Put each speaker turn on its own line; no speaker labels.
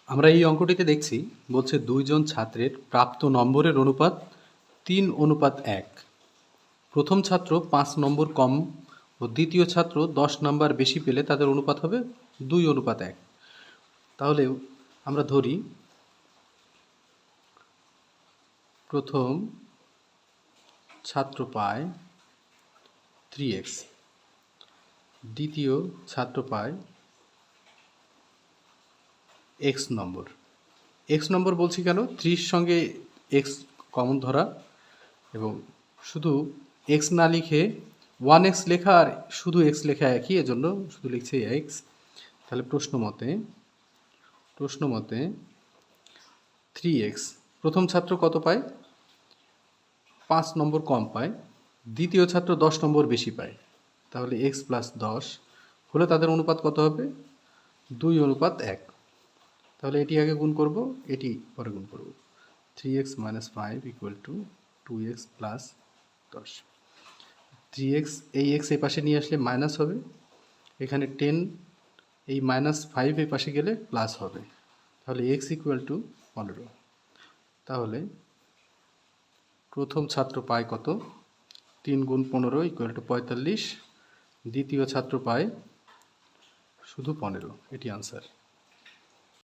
আমরা এই অঙ্কটিতে দেখছি বলছে দুইজন ছাত্রের প্রাপ্ত নম্বরের অনুপাত 3:1। প্রথম ছাত্র 5 নম্বর কম ও দ্বিতীয় ছাত্র 10 নম্বর বেশি পেলে তাদের অনুপাত হবে 2:1। তাহলে আমরা ধরি প্রথম ছাত্র পায় 3x, দ্বিতীয় ছাত্র পায় x নম্বর। x নম্বর বলছি কেন, 3 সঙ্গে x কমন ধরা এবং শুধু x না লিখে 1x লেখা আর শুধু x লেখা একই, এজন্য শুধু লিখছে x। তাহলে প্রশ্ন মতে 3x, প্রথম ছাত্র কত পায়? 5 নম্বর কম পায়, দ্বিতীয় ছাত্র 10 নম্বর বেশি পায়। তাহলে x + 10 হলে তাদের অনুপাত কত হবে? 2:1। তাহলে এটি আগে গুণ করব, এটি পরে গুণ করব। 3x - 5 = 2x + 10। 3x এই x এই পাশে নিয়ে আসলে মাইনাস হবে, এখানে 10 এই -5 এই পাশে গেলে প্লাস হবে। তাহলে x = 15। তাহলে প্রথম ছাত্র পায় কত? 3 × 15 = 45। দ্বিতীয় ছাত্র পায় শুধু 15। এটি আনসার।